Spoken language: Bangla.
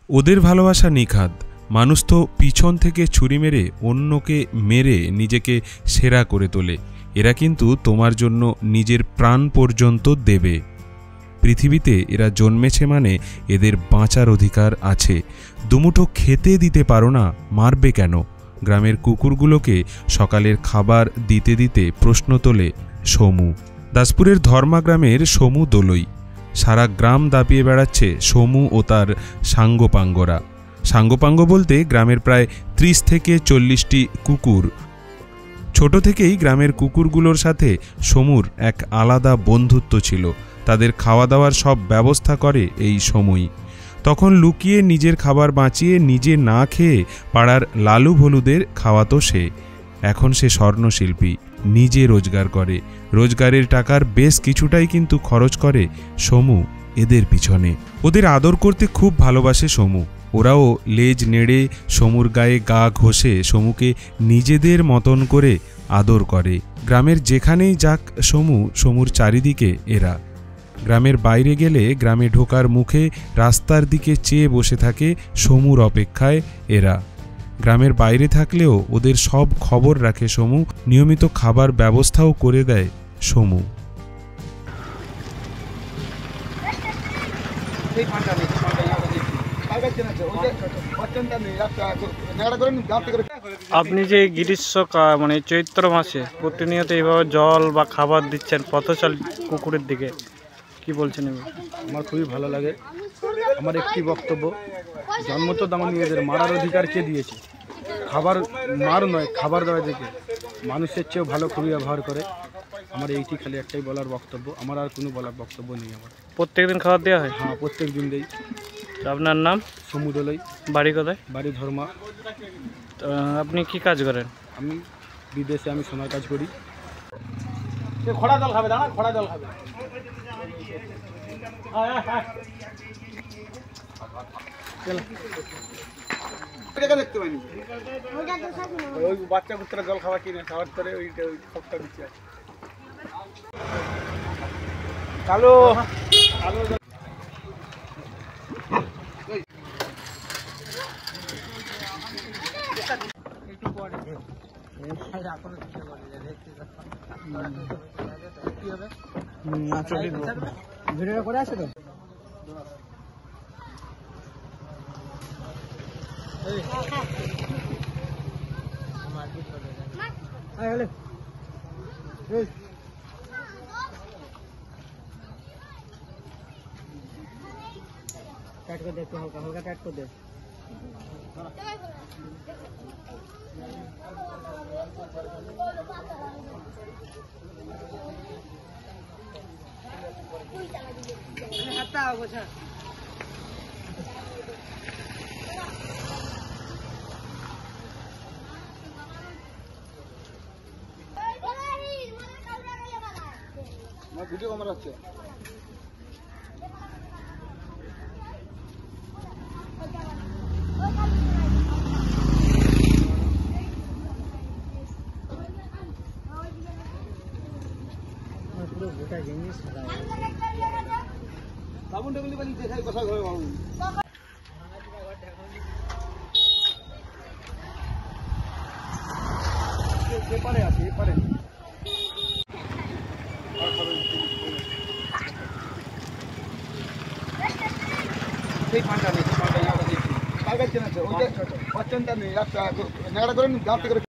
ওদের ভালোবাসা নিখাদ। মানুষ তো পিছন থেকে ছুরি মেরে অন্যকে মেরে নিজেকে সেরা করে তোলে। এরা কিন্তু তোমার জন্য নিজের প্রাণ পর্যন্ত দেবে। পৃথিবীতে এরা জন্মেছে মানে এদের বাঁচার অধিকার আছে। দুমুঠো খেতে দিতে পারো না, মারবে কেন? গ্রামের কুকুরগুলোকে সকালের খাবার দিতে দিতে প্রশ্ন তোলে সমু। দাসপুরের ধর্মা গ্রামের সমু দোলই। সারা গ্রাম দাপিয়ে বেড়াচ্ছে সমু ও তার সাঙ্গপাঙ্গরা। সাঙ্গপাঙ্গ বলতে গ্রামের প্রায় 30 থেকে 40টি কুকুর। ছোট থেকেই গ্রামের কুকুরগুলোর সাথে সমুর এক আলাদা বন্ধুত্ব ছিল। তাদের খাওয়া দাওয়ার সব ব্যবস্থা করে এই সমুই। তখন লুকিয়ে নিজের খাবার বাঁচিয়ে নিজে না খেয়ে পাড়ার লালু ভলুদের খাওয়াতো সে। এখন সে স্বর্ণশিল্পী, নিজে রোজগার করে। রোজগারের টাকার বেশ কিছুটাই কিন্তু খরচ করে সমু এদের পিছনে। ওদের আদর করতে খুব ভালোবাসে সমু। ওরাও লেজ নেড়ে সমুর গায়ে গা ঘষে সমুকে নিজেদের মতন করে আদর করে। গ্রামের যেখানেই যাক সমুর চারিদিকে এরা। গ্রামের বাইরে গেলে গ্রামে ঢোকার মুখে রাস্তার দিকে চেয়ে বসে থাকে সমুর অপেক্ষায় এরা। গ্রামের বাইরে থাকলেও ওদের সব খবর রাখে সমু, নিয়মিত খাবার ব্যবস্থাও করে দেয় সমু। আপনি যে গ্রীষ্মকাল মানে চৈত্র মাসে প্রতিনিয়ত এইভাবে জল বা খাবার দিচ্ছেন পথচাল কুকুরের দিকে, কি বলছেন? আমার খুবই ভালো লাগে। আমার একটি বক্তব্য, জন্ম তো আমার নিজেদের, মারার অধিকার কে দিয়েছে? খাবার মার নয়, খাবার দেওয়া দিকে মানুষের চেয়েও ভালো খুবই ব্যবহার করে। আমার এইটি খালি একটাই বলার বক্তব্য, আমার আর কোনো বলার বক্তব্য নেই। আমার প্রত্যেকদিন খাবার দেওয়া হয়? হ্যাঁ, প্রত্যেক দিন দেই। আপনার নাম? সমু দোলই। বাড়ি কোথায়? বাড়ি ধর্মা। আপনি কি কাজ করেন? আমি বিদেশে আমি সোনার কাজ করি। খোড়া জল খাবে, দাঁড়া, খোড়া জল খাবে। দেখতে পাইনি ওই বাচ্চা কুত্তরা জল খাওয়া কিনে খাওয়ার পরে ওই খপটা দিচ্ছে। কালো কালো ভিডিও করে আছে তো। टाइट कर दे, तो हल्का हल्का टाइट कर दे। ভিডিও ক্যামেরা আছে। পুরো গোটা জিনিস সাবুন টেবিল বালি দেখাই কথা ঘরে বাবু। এপারে আছে, এপারে সেই পানটা নেই, পানটা দেখি কাগজ আছে, ওইটা অত্যন্ত নেই, নেড়া করে দাঁত করে